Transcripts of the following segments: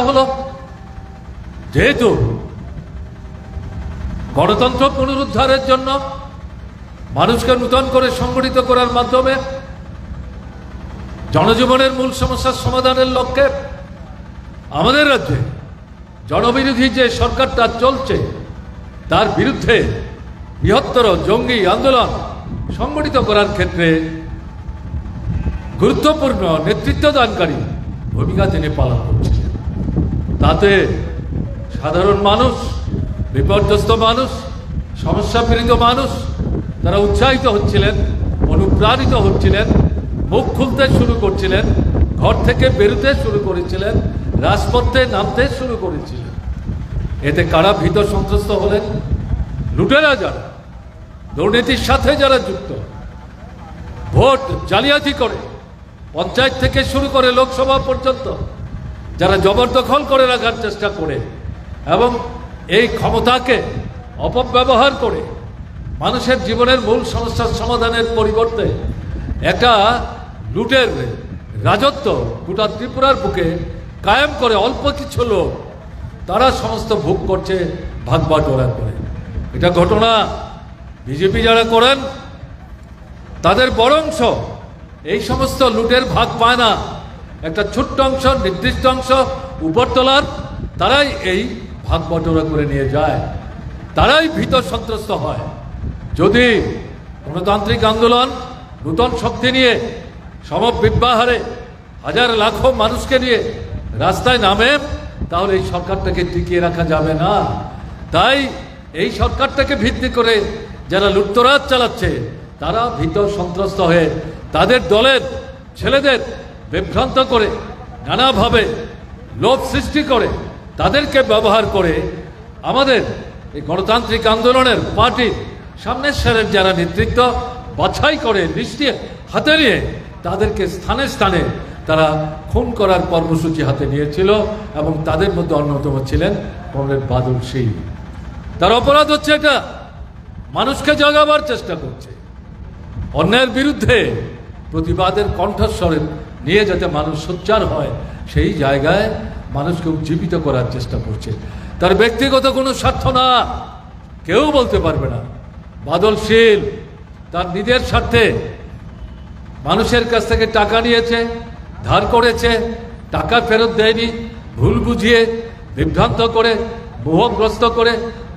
হলো যেহেতু গণতন্ত্র পুনরুদ্ধারের জন্য মানুষকে নূতন করে সংগঠিত করার মাধ্যমে জনজীবনের মূল সমস্যার সমাধানের লক্ষ্যে আমাদের রাজ্যে জনবিরোধী যে সরকারটা চলছে তার বিরুদ্ধে বৃহত্তর জঙ্গি আন্দোলন সংগঠিত করার ক্ষেত্রে গুরুত্বপূর্ণ নেতৃত্বদানকারী ভূমিকা তিনি পালন করছিলেন। তাতে সাধারণ মানুষ, বিপর্যস্ত মানুষ, সমস্যাপীড়িত মানুষ তারা উৎসাহিত হচ্ছিলেন, অনুপ্রাণিত হচ্ছিলেন, মুখ খুলতে শুরু করছিলেন, ঘর থেকে বেরোতে শুরু করেছিলেন, রাজপথে নামতে শুরু করেছিলেন। এতে কারা ভীত সন্ত্রস্ত হলেন? লুটেরা যারা, দুর্নীতির সাথে যারা যুক্ত, ভোট জালিয়াতি করে পঞ্চায়েত থেকে শুরু করে লোকসভা পর্যন্ত যারা জবরদখল করে রাখার চেষ্টা করে এবং এই ক্ষমতাকে অপব্যবহার করে মানুষের জীবনের মূল সমস্যার সমাধানের পরিবর্তে একটা লুটের রাজত্ব গোটা ত্রিপুরার বুকে কায়েম করে অল্প কিছু লোক তারা সমস্ত ভোগ করছে ভাগ বাটোয়ারা করে। এটা ঘটনা বিজেপি যারা করেন তাদের বড় অংশ এই সমস্ত লুটের ভাগ পায় না। একটা ছোট্ট অংশ, নির্দিষ্ট অংশ উপরতলার, তারাই এই ভাগ বাটোয়ারা করে নিয়ে যায়, তারাই ভীত সন্ত্রস্ত হয়। যদি গণতান্ত্রিক আন্দোলন নূতন শক্তি নিয়ে সমবিব্যাহারে হাজার লাখো মানুষকে নিয়ে রাস্তায় নামে তাহলে এই সরকারটাকে টিকিয়ে রাখা যাবে না। তাই এই সরকারটাকে ভিত্তি করে যারা লুটতরাজ চালাচ্ছে তারা ভীত সন্ত্রস্ত হয়ে তাদের দলের ছেলেদের বিভ্রান্ত করে নানাভাবে লোভ সৃষ্টি করে তাদেরকে ব্যবহার করে আমাদের এই গণতান্ত্রিক আন্দোলনের পার্টির সামনের সারের যারা নেতৃত্ব বাছাই করে লিস্টে হাতে নিয়ে তাদেরকে স্থানে স্থানে তারা খুন করার কর্মসূচি হাতে নিয়েছিল এবং তাদের মধ্যে অন্যতম ছিলেন কমরেড বাদল সিং। তার অপরাধ হচ্ছে এটা, মানুষকে জাগাবার চেষ্টা করছে, অন্যায়ের বিরুদ্ধে প্রতিবাদের কণ্ঠস্বরে নিয়ে যাতে মানুষ সোচ্চার হয় সেই জায়গায় মানুষকে উজ্জীবিত করার চেষ্টা করছে। তার ব্যক্তিগত কোনো স্বার্থ না, কেউ বলতে পারবে না। বাদল শীল তার নিজের স্বার্থে মানুষের কাছ থেকে টাকা নিয়েছে, ধার করেছে, টাকা ফেরত দেয়নি, ভুল বুঝিয়ে বিভ্রান্ত করে মোহগ্রস্ত করে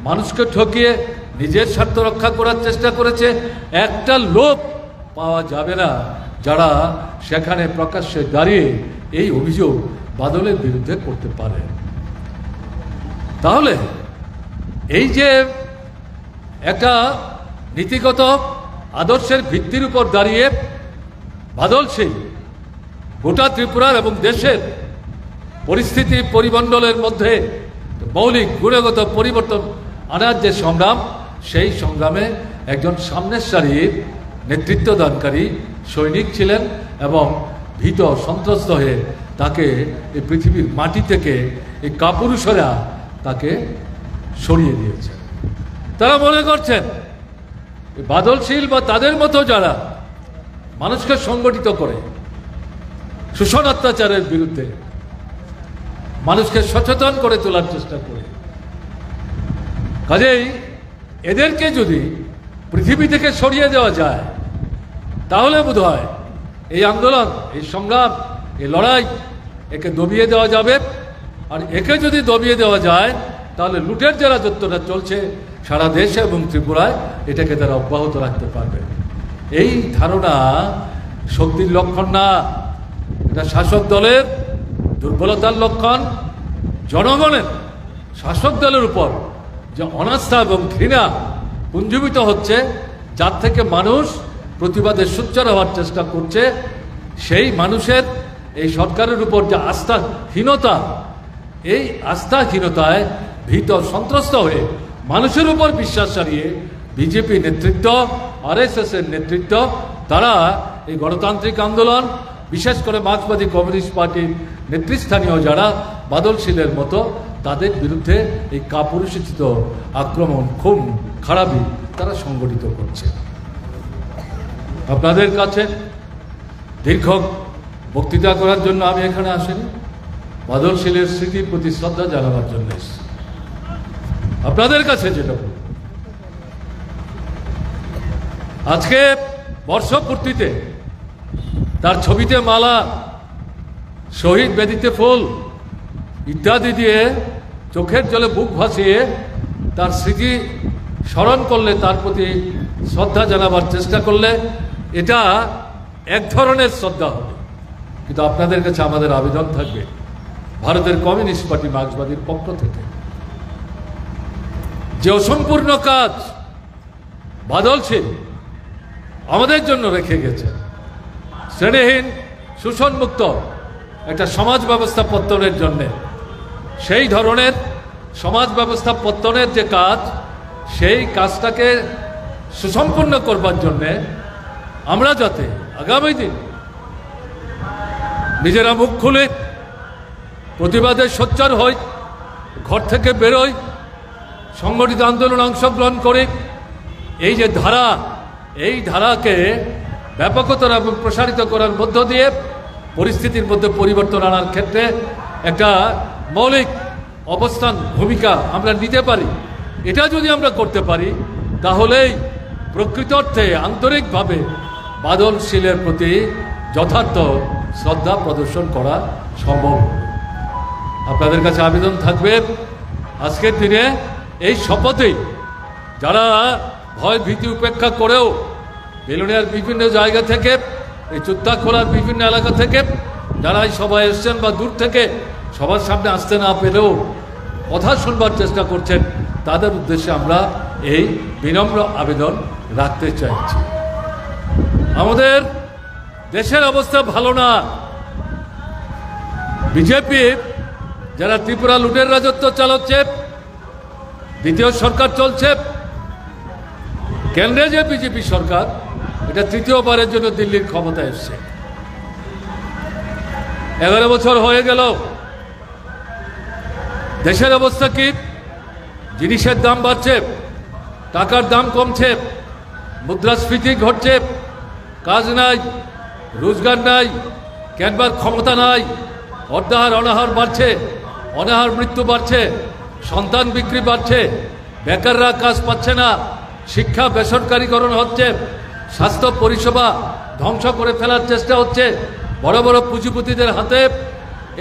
মানুষকে ঠকিয়ে নিজের স্বার্থ রক্ষা করার চেষ্টা করেছে। একটা লোক পাওয়া যাবে না যারা সেখানে প্রকাশ্যে দাঁড়িয়ে এই অভিযোগ বাদলের বিরুদ্ধে করতে পারে। তাহলে এই যে একটা নীতিগত আদর্শের ভিত্তির উপর দাঁড়িয়ে বাদল সিং গোটা ত্রিপুরার এবং দেশের পরিস্থিতি পরিমণ্ডলের মধ্যে মৌলিক গুণগত পরিবর্তন আনার যে সংগ্রাম, সেই সংগ্রামে একজন সামনের সারির নেতৃত্বদানকারী সৈনিক ছিলেন এবং ভীত সন্ত্রস্ত হয়ে তাকে এই পৃথিবীর মাটি থেকে এই কাপুরুষেরা তাকে সরিয়ে দিয়েছে। তারা মনে করছেন বাদলশীল বা তাদের মতো যারা মানুষকে সংগঠিত করে শোষণ অত্যাচারের বিরুদ্ধে মানুষকে সচেতন করে তোলার চেষ্টা করে, কাজেই এদেরকে যদি পৃথিবী থেকে সরিয়ে দেওয়া যায় তাহলে বোধহয় এই আন্দোলন, এই সংগ্রাম, এই লড়াই একে দবিয়ে দেওয়া যাবে। আর একে যদি দবিয়ে দেওয়া যায় তাহলে লুটের যে রাজত্বটা চলছে সারা দেশে এবং ত্রিপুরায় এটাকে তারা অব্যাহত রাখতে পারবে। এই ধারণা শক্তির লক্ষণ না, এটা শাসক দলের দুর্বলতার লক্ষণ। জনগণের শাসক দলের উপর যে অনাস্থা এবং ঘৃণা পুঞ্জীভূত হচ্ছে, যার থেকে মানুষ প্রতিবাদে সোচ্চার হওয়ার চেষ্টা করছে, সেই মানুষের এই সরকারের উপর যে আস্থাহীনতা, এই আস্থাহীনতায় ভীত সন্ত্রস্ত হয়ে মানুষের উপর বিশ্বাস হারিয়ে বিজেপি নেতৃত্ব, আরএসএস এর নেতৃত্ব, তারা এই গণতান্ত্রিক আন্দোলন, বিশেষ করে মার্ক্সবাদী কমিউনিস্ট পার্টির নেতৃস্থানীয় যারা বাদলশীলের মতো, তাদের বিরুদ্ধে এই কাপুরুষোচিত আক্রমণ, খুন, খারাপি তারা সংগঠিত করছে। আপনাদের কাছে দীর্ঘ বক্তৃতা করার জন্য আমি এখানে আসিনি। বাদল শীলের স্মৃতির প্রতি শ্রদ্ধা জানাবার জন্য এসেছি। আপনাদের কাছে যেটা আজকে বর্ষপূর্তিতে তার ছবিতে মালা, শহীদ বেদিতে ফুল ইত্যাদি দিয়ে চোখের জলে বুক ভাসিয়ে তার স্মৃতি স্মরণ করলে, তার প্রতি শ্রদ্ধা জানাবার চেষ্টা করলে এটা এক ধরনের শ্রদ্ধা হবে। কিন্তু আপনাদের কাছে আমাদের আবেদন থাকবে ভারতের কমিউনিস্ট পার্টি মার্ক্সবাদীর পক্ষ থেকে যে অসম্পূর্ণ কাজ বাদল শীল আমাদের জন্য রেখে গেছে, শ্রেণীহীন শোষণমুক্ত একটা সমাজ ব্যবস্থা পত্তনের জন্য, সেই ধরনের সমাজ ব্যবস্থা পত্তনের যে কাজ, সেই কাজটাকে সুসম্পন্ন করবার জন্যে আমরা যাতে আগামী দিন নিজেরা মুখ খুলে প্রতিবাদে সোচ্চার হই, ঘর থেকে বেরোই, সংগঠিত আন্দোলন অংশগ্রহণ করি, এই যে ধারা, এই ধারাকে ব্যাপকতর এবং প্রসারিত করার মধ্য দিয়ে পরিস্থিতির মধ্যে পরিবর্তন আনার ক্ষেত্রে একটা মৌলিক অবস্থান, ভূমিকা আমরা নিতে পারি। এটা যদি আমরা করতে পারি তাহলেই প্রকৃত অর্থে আন্তরিকভাবে বাদল শীলের প্রতি যথার্থ শ্রদ্ধা প্রদর্শন করা সম্ভব। আপনাদের কাছে আবেদন থাকবে আজকের দিনে এই শপথেই যারা ভয় ভীতি উপেক্ষা করেও বেলুনিয়ার বিভিন্ন জায়গা থেকে, এই চুত্তাখোলার বিভিন্ন এলাকা থেকে যারা এই সভায় এসছেন বা দূর থেকে সবার সামনে আসতে না পেরেও কথা শুনবার চেষ্টা করছেন, তাদের উদ্দেশ্যে আমরা এই বিনম্র আবেদন রাখতে চাইছি। আমাদের দেশের অবস্থা ভালো না। বিজেপি যারা ত্রিপুরা লুটের রাজত্ব চালাচ্ছে, দ্বিতীয় সরকার চলছে, কেন্দ্রে যে বিজেপি সরকার, এটা তৃতীয়বারের জন্য দিল্লির ক্ষমতায় এসছে। 11 বছর হয়ে গেল। দেশের অবস্থা কি? জিনিসের দাম বাড়ছে, টাকার দাম কমছে, মুদ্রাস্ফীতি ঘটছে, কাজ নাই, রোজগার নাই, কেনবার ক্ষমতা নাই, অর্ধাহার অনাহার বাড়ছে, অনাহার মৃত্যু বাড়ছে, সন্তান বিক্রি বাড়ছে, বেকাররা কাজ পাচ্ছে না, শিক্ষা বেসরকারীকরণ হচ্ছে, স্বাস্থ্য পরিষেবা ধ্বংস করে ফেলার চেষ্টা হচ্ছে, বড় বড় পুঁজিপতিদের হাতে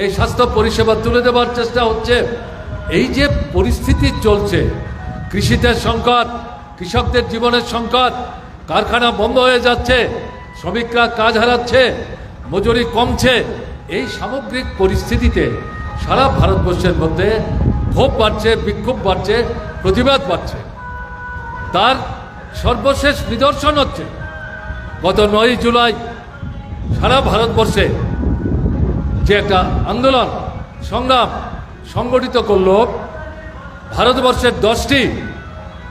এই স্বাস্থ্য পরিষেবা তুলে দেওয়ার চেষ্টা হচ্ছে। এই যে পরিস্থিতি চলছে, কৃষিতে সংকট, কৃষকদের জীবনের সংকট, কারখানা বন্ধ হয়ে যাচ্ছে, শ্রমিকরা কাজ হারাচ্ছে, মজুরি কমছে, এই সামগ্রিক পরিস্থিতিতে সারা ভারতবর্ষের মধ্যে ক্ষোভ বাড়ছে, বিক্ষোভ বাড়ছে, প্রতিবাদ বাড়ছে। তার সর্বশেষ নিদর্শন হচ্ছে গত 9 জুলাই সারা ভারতবর্ষে যে একটা আন্দোলন সংগ্রাম সংগঠিত করল ভারতবর্ষের 10টি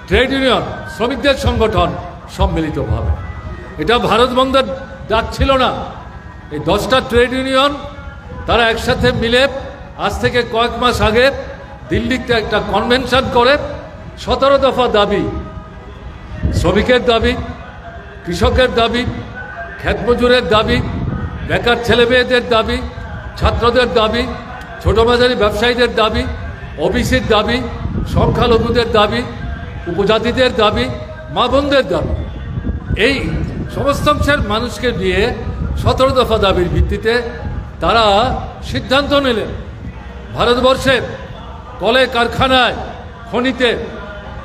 ট্রেড ইউনিয়ন, শ্রমিকদের সংগঠন সম্মিলিতভাবে। এটা ভারত বন্ধের ডাক ছিল না। এই 10টা ট্রেড ইউনিয়ন তারা একসাথে মিলে আজ থেকে কয়েক মাস আগে দিল্লিতে একটা কনভেনশন করে 17 দফা দাবি, শ্রমিকের দাবি, কৃষকের দাবি, ক্ষেত মজুরের দাবি, বেকার ছেলেমেয়েদের দাবি, ছাত্রদের দাবি, ছোট মাঝারি ব্যবসায়ীদের দাবি, ওবিসির দাবি, সংখ্যালঘুদের দাবি, উপজাতিদের দাবি, মা বোনদের দাবি, এই সমস্ত অংশের মানুষকে নিয়ে 17 দফা দাবির ভিত্তিতে তারা সিদ্ধান্ত নিলেন ভারতবর্ষের কলে কারখানায়, খনিতে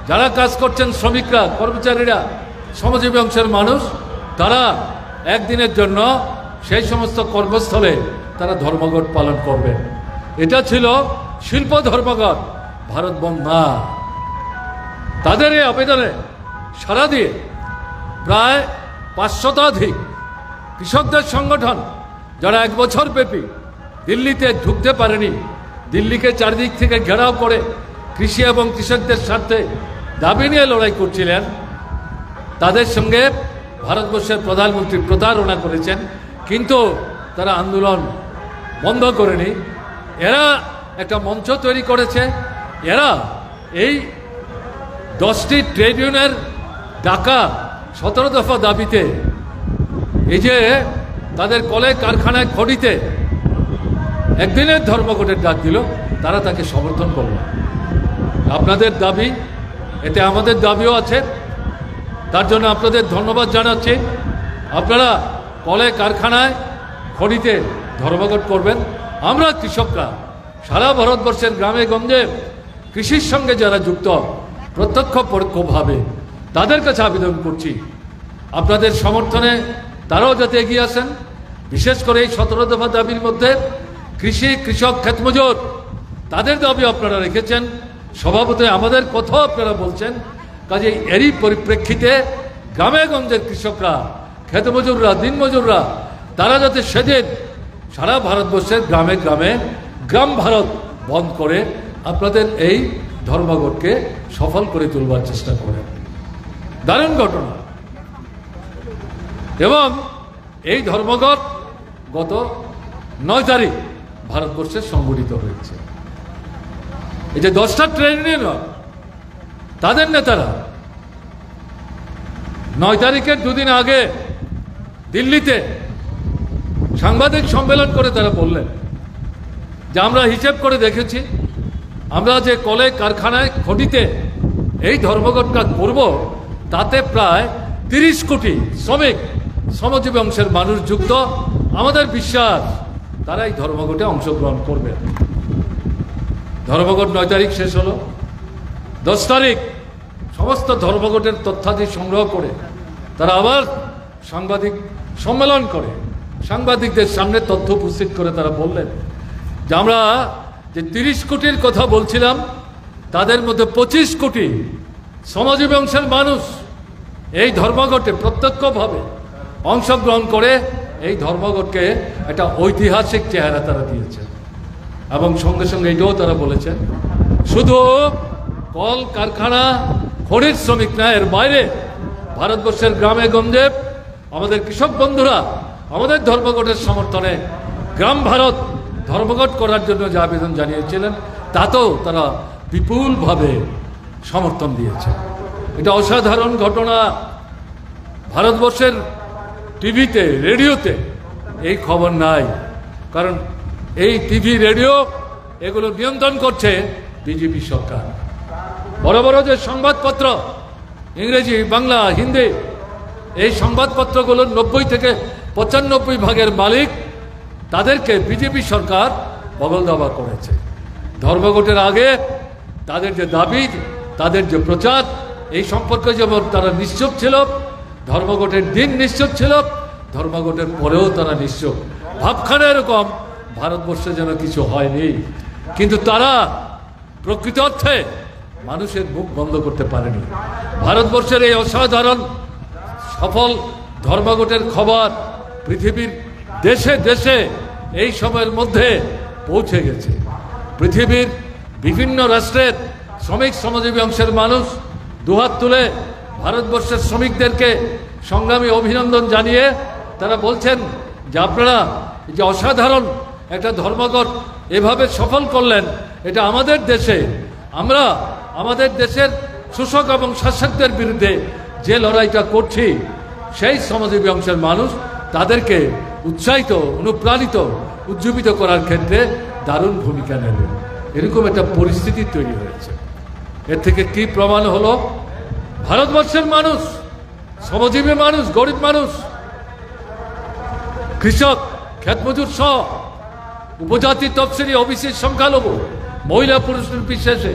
যারা কাজ করছেন, শ্রমিকরা, কর্মচারীরা, শ্রমজীবী অংশের মানুষ, তারা একদিনের জন্য সেই সমস্ত কর্মস্থলে তারা ধর্মঘট পালন করবেন। এটা ছিল শিল্প ধর্মঘট, ভারত বন্ধ না। তাদের এই আবেদনে সাড়া দিয়ে প্রায় 500 কৃষকদের সংগঠন, যারা 1 বছর ব্যাপী দিল্লিতে ঢুকতে পারেনি, দিল্লিকে চারিদিক থেকে ঘেরাও করে কৃষি এবং কৃষকদের স্বার্থে দাবি নিয়ে লড়াই করছিলেন, তাদের সঙ্গে ভারতবর্ষের প্রধানমন্ত্রী প্রতারণা করেছেন। কিন্তু তারা আন্দোলন বন্ধ করেনি। এরা একটা মঞ্চ তৈরি করেছে। এরা এই 10টি ট্রেড ইউনিয়নের ডাকা 17 দফা দাবিতে, এই যে তাদের কলে কারখানায় খড়িতে একদিনের ধর্মঘটের ডাক দিল, তারা তাকে সমর্থন করল। আপনাদের দাবি, এতে আমাদের দাবিও আছে, তার জন্য আপনাদের ধন্যবাদ জানাচ্ছি। আপনারা কলে, কারখানায়, খনিতে ধর্মঘট করবেন। আমরা কৃষকরা সারা ভারতবর্ষের গ্রামে গঞ্জে কৃষির সঙ্গে যারা যুক্ত প্রত্যক্ষ পরোক্ষভাবে, তাদের কাছে আবেদন করছি আপনাদের সমর্থনে তারাও যাতে এগিয়ে আসেন। বিশেষ করে এই 17 দফা দাবির মধ্যে কৃষি, কৃষক, ক্ষেতমজুর, তাদের দাবি আপনারা রেখেছেন, স্বভাবতই আমাদের কথাও আপনারা বলছেন। কাজে এরই পরিপ্রেক্ষিতে গ্রামে গঞ্জের কৃষকরা, ক্ষেতমজুররা, দিনমজুররা, তারা যাতে সেদিন সারা ভারতবর্ষের গ্রামে গ্রামে গ্রাম ভারত বন্ধ করে আপনাদের এই ধর্মঘটকে সফল করে তুলবার চেষ্টা করেন। দারুণ ঘটনা। এবং এই ধর্মঘট গত 9 তারিখ ভারতবর্ষে সংগঠিত হয়েছে। এই যে 10টা ট্রেড ইউনিয়ন, তাদের নেতারা 9 তারিখের দুদিন আগে দিল্লিতে সাংবাদিক সম্মেলন করে তারা বললেন যে আমরা হিসেব করে দেখেছি, আমরা যে কলে, কারখানায়, খনিতে এই ধর্মঘটটা করব, তাতে প্রায় 30 কোটি শ্রমিক, শ্রমজীবী অংশের মানুষ যুক্ত। আমাদের বিশ্বাস তারা এই ধর্মঘটে অংশগ্রহণ করবে। ধর্মঘট 9 তারিখ শেষ হলো। 10 তারিখ সমস্ত ধর্মঘটের তথ্যাদি সংগ্রহ করে তারা আবার সাংবাদিক সম্মেলন করে সাংবাদিকদের সামনে তথ্য উপস্থিত করে তারা বললেন যে আমরা যে 30 কোটির কথা বলছিলাম, তাদের মধ্যে 25 কোটি শ্রমজীবী অংশের মানুষ এই ধর্মঘটে প্রত্যক্ষভাবে অংশগ্রহণ করে এই ধর্মঘটকে একটা ঐতিহাসিক চেহারা তারা দিয়েছে। এবং সঙ্গে সঙ্গে এটাও তারা বলেছেন শুধু কল, কারখানা, খনির শ্রমিক না, এর বাইরে ভারতবর্ষের গ্রামে গঞ্জে আমাদের কৃষক বন্ধুরা আমাদের ধর্মঘটের সমর্থনে গ্রাম ভারত ধর্মঘট করার জন্য যে আবেদন জানিয়েছিলেন, তাতেও তারা বিপুলভাবে সমর্থন দিয়েছে। এটা অসাধারণ ঘটনা। ভারতবর্ষের টিভিতে, রেডিওতে এই খবর নাই, কারণ এই টিভি, রেডিও এগুলো নিয়ন্ত্রণ করছে বিজেপি সরকার। বড় বড় যে সংবাদপত্র, ইংরেজি, বাংলা, হিন্দি, এই সংবাদপত্রগুলোর 90 থেকে 95 ভাগের মালিক, তাদেরকে বিজেপি সরকার বগলদাবা করেছে। ধর্মঘটের আগে তাদের যে দাবি, তাদের যে প্রচার, এই সম্পর্কে যেমন তারা নিশ্চুপ ছিল, ধর্মঘটের দিন নিশ্চুপ ছিল, ধর্মঘটের পরেও তারা নিশ্চুপ। ভাবখানা এরকম ভারতবর্ষে যেন কিছু হয়নি, কিন্তু তারা প্রকৃত অর্থে মানুষের মুখ বন্ধ করতে পারেনি। ভারতবর্ষের এই অসাধারণ সফল ধর্মঘটের খবর পৃথিবীর দেশে দেশে এই সময়ের মধ্যে পৌঁছে গেছে। পৃথিবীর বিভিন্ন রাষ্ট্রের শ্রমিক, শ্রমজীবী অংশের মানুষ দুহাত তুলে ভারতবর্ষের শ্রমিকদেরকে সংগ্রামী অভিনন্দন জানিয়ে তারা বলছেন যে আপনারা যে অসাধারণ একটা ধর্মঘট এভাবে সফল করলেন, এটা আমাদের দেশে, আমরা আমাদের দেশের শোষক এবং শাসকদের বিরুদ্ধে যে লড়াইটা করছি, সেই শ্রমজীবী অংশের মানুষ তাদেরকে উৎসাহিত, অনুপ্রাণিত, উজ্জীবিত করার ক্ষেত্রে দারুণ ভূমিকা নেবে। এরকম একটা পরিস্থিতি তৈরি হয়েছে। এর থেকে কি প্রমাণ হলো? ভারতবর্ষের মানুষ, শ্রমজীবী মানুষ, গরিব মানুষ, কৃষক, ক্ষেতমজুর সহ উপজাতি, তফসিলি, ওবিসি, সংখ্যালঘু, মহিলা, পুরুষ নির্বিশেষে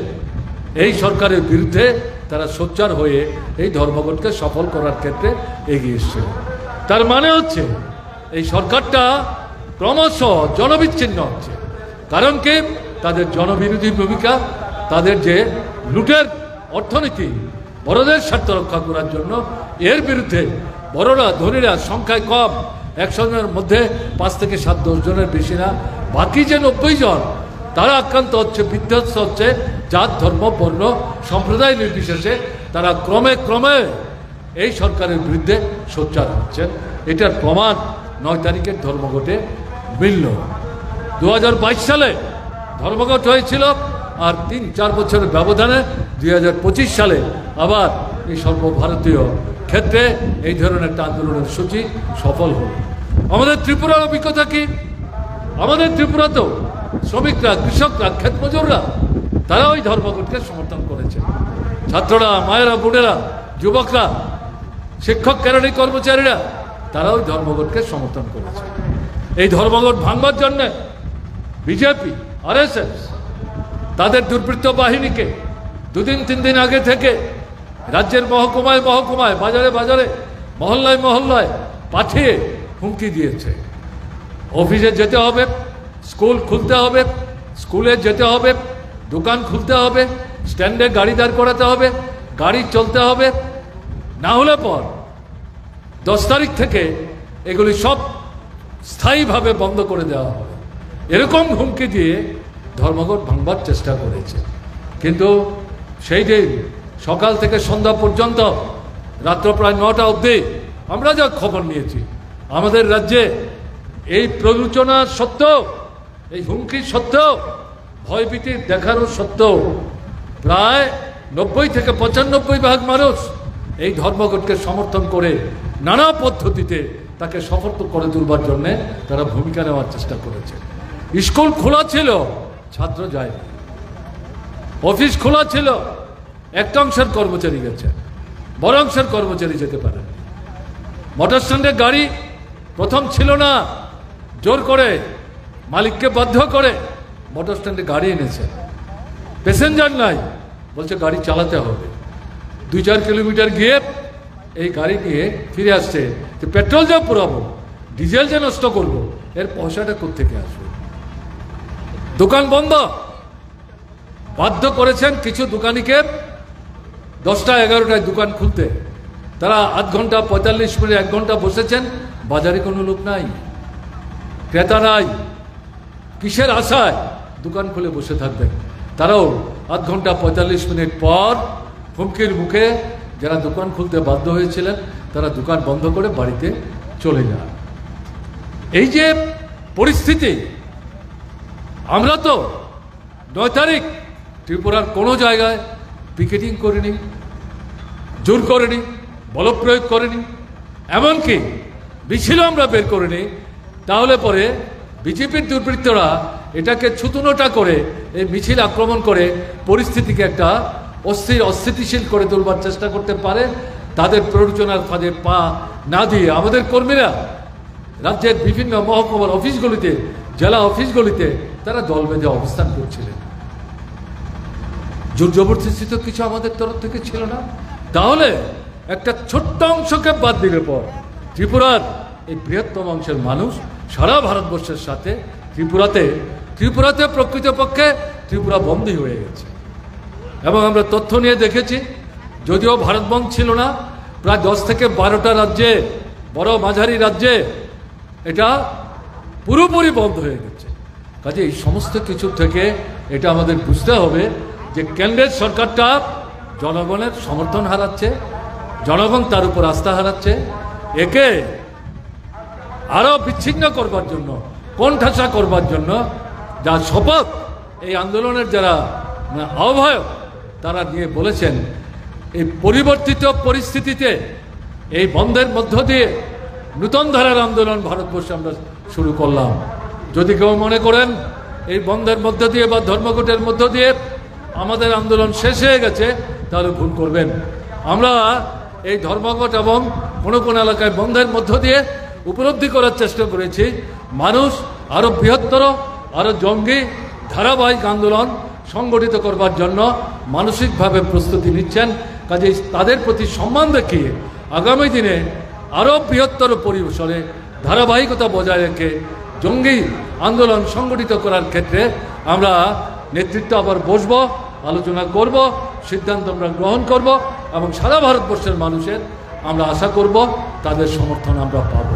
এই সরকারের বিরুদ্ধে তারা সোচ্চার হয়ে এই ধর্মঘটকে সফল করার ক্ষেত্রে এগিয়ে এসছে। তার মানে হচ্ছে এই সরকারটা ক্রমশ জনবিচ্ছিন্ন হচ্ছে। কারণ কি? তাদের জনবিরোধী ভূমিকা, তাদের যে লুটের অর্থনীতি, বড়দের স্বার্থ রক্ষা করার জন্য এর বিরুদ্ধে বড়রা, ধনীরা সংখ্যায় কম, 100 জনের মধ্যে 5 থেকে 7-10 জনের বেশি না, বাকি যে 90 জন তারা আক্রান্ত হচ্ছে, বিধ্বস্ত হচ্ছে, জাত, ধর্ম, বর্ণ, সম্প্রদায় নির্বিশেষে তারা ক্রমে ক্রমে এই সরকারের বিরুদ্ধে সোচ্চার হচ্ছেন। এটার প্রমাণ 9 তারিখের ধর্মঘটে মিলল। 2022 সালে ধর্মঘট হয়েছিল, আর 3-4 বছরের ব্যবধানে 2025 সালে আবার এই সর্বভারতীয় ক্ষেত্রে এই ধরনের একটা আন্দোলনের সূচি সফল হল। আমাদের ত্রিপুরার অভিজ্ঞতা কি? আমাদের ত্রিপুরাতেও শ্রমিকরা, কৃষকরা, ক্ষেত মজুররা তারা ওই ধর্মঘটকে সমর্থন করেছে। ছাত্ররা, মায়েরা, বোনেরা, যুবকরা, শিক্ষক, কেরানি, কর্মচারীরা তারা ওই ধর্মঘটকে সমর্থন করেছে। এই ধর্মঘট ভাঙবার জন্য বিজেপি, আরএসএস তাদের দুর্বৃত্ত বাহিনীকে 2 দিন 3 দিন আগে থেকে রাজ্যের মহকুমায় মহকুমায়, বাজারে বাজারে, মহল্লায় মহল্লায় পাঠিয়ে হুমকি দিয়েছে। অফিসে যেতে হবে, স্কুল খুলতে হবে, স্কুলে যেতে হবে, দোকান খুলতে হবে, স্ট্যান্ডে গাড়ি দাঁড় করাতে হবে, গাড়ি চলতে হবে, না হলে পর 10 তারিখ থেকে এগুলি সব স্থায়ীভাবে বন্ধ করে দেওয়া হবে, এরকম হুমকি দিয়ে ধর্মঘট ভাঙবার চেষ্টা করেছে। কিন্তু সেই দিন সকাল থেকে সন্ধ্যা পর্যন্ত, রাত্র প্রায় 9টা অবধি আমরা যা খবর নিয়েছি, আমাদের রাজ্যে এই প্ররোচনা সত্ত্বেও, এই হুমকি সত্ত্বেও, ভয়ভীতির দেখারও সত্ত্বেও প্রায় 90 থেকে 95% মানুষ এই ধর্মঘটকে সমর্থন করে নানা পদ্ধতিতে তাকে সফল করে তুলবার জন্যে তারা ভূমিকা নেওয়ার চেষ্টা করেছে। স্কুল খোলা ছিল, ছাত্র যায়নি। অফিস খোলা ছিল, একটা অংশের কর্মচারী গেছে, বড় অংশের কর্মচারী যেতে পারে। মোটর স্ট্যান্ডে গাড়ি প্রথম ছিল না, জোর করে মালিককে বাধ্য করে মোটর স্ট্যান্ডে গাড়ি এনেছে। প্যাসেঞ্জার নাই, বলছে গাড়ি চালাতে হবে। 2-4 কিলোমিটার গিয়ে এই গাড়ি নিয়ে ফিরে আসছে যে পেট্রোল যা পুরাবো, ডিজেল যে নষ্ট করবো, এর পয়সাটা কোত্থেকে আসবে? দোকান বন্ধ, বাধ্য করেছেন কিছু দোকানিকে 10টা-11টায় দোকান খুলতে। তারা আধ ঘন্টা, 45 মিনিট, 1 ঘন্টা বসেছেন, বাজারে কোনো লোক নাই, ক্রেতা নাই। কিসের আশায় দোকান খুলে বসে থাকবেন? তারাও আধ ঘন্টা 45 মিনিট পর হুমকির মুখে যারা দোকান খুলতে বাধ্য হয়েছিলেন তারা দোকান বন্ধ করে বাড়িতে চলে যান। এই যে পরিস্থিতি, আমরা তো 9 তারিখ ত্রিপুরার কোনো জায়গায় পিকেটিং করিনি, জোর করিনি, বলপ্রয়োগ করিনি, এমনকি মিছিল আমরা বের করিনি। তাহলে পরে বিজেপির দুর্বৃত্তরা এটাকে ছুতুনোটা করে এই মিছিল আক্রমণ করে পরিস্থিতিকে একটা অস্থিতিশীল করে তুলবার চেষ্টা করতে পারে। তাদের প্ররোচনার ফাঁদে পা না দিয়ে আমাদের কর্মীরা রাজ্যের বিভিন্ন মহকুমার অফিসগুলিতে, জেলা অফিসগুলিতে তারা দল বেঁধে অবস্থান করছিলেন। জোর জবরদস্তি তো কিছু আমাদের তরফ থেকে ছিল না। তাহলে একটা ছোট্ট অংশকে বাদ দিলে পর ত্রিপুরার এই বৃহত্তম অংশের মানুষ সারা ভারতবর্ষের সাথে ত্রিপুরাতে প্রকৃতপক্ষে ত্রিপুরা বন্দী হয়ে গেছে। এবং আমরা তথ্য নিয়ে দেখেছি, যদিও ভারত বন্ধ ছিল না, প্রায় 10 থেকে 12টা রাজ্যে, বড় মাঝারি রাজ্যে এটা পুরোপুরি বন্ধ হয়ে গেছে। কাজে এই সমস্ত কিছু থেকে এটা আমাদের বুঝতে হবে যে কেন্দ্রের সরকারটা জনগণের সমর্থন হারাচ্ছে, জনগণ তার উপর আস্থা হারাচ্ছে। একে আরো বিচ্ছিন্ন করবার জন্য, কোণঠাসা করবার জন্য যা শপথ এই আন্দোলনের যারা আহ্বায়ক তারা নিয়ে বলেছেন, এই পরিবর্তিত পরিস্থিতিতে এই বন্ধের মধ্য দিয়ে নূতন ধারার আন্দোলন ভারতবর্ষে আমরা শুরু করলাম। যদি কেউ মনে করেন এই বন্ধের মধ্য দিয়ে বা ধর্মঘটের মধ্য দিয়ে আমাদের আন্দোলন শেষ হয়ে গেছে, তাহলে ভুল করবেন। আমরা এই ধর্মঘট এবং কোনো কোনো এলাকায় বন্ধের মধ্য দিয়ে উপলব্ধি করার চেষ্টা করেছি মানুষ আরো বৃহত্তর, আরো জঙ্গি ধারাবাহিক আন্দোলন সংগঠিত করবার জন্য মানসিকভাবে প্রস্তুতি নিচ্ছেন। কাজে তাদের প্রতি সম্মান দেখিয়ে আগামী দিনে আরো বৃহত্তর পরিসরে ধারাবাহিকতা বজায় রেখে জঙ্গি আন্দোলন সংগঠিত করার ক্ষেত্রে আমরা নেতৃত্ব আবার বসব, আলোচনা করব, সিদ্ধান্ত আমরা গ্রহণ করব এবং সারা ভারতবর্ষের মানুষের আমরা আশা করব তাদের সমর্থন আমরা পাব।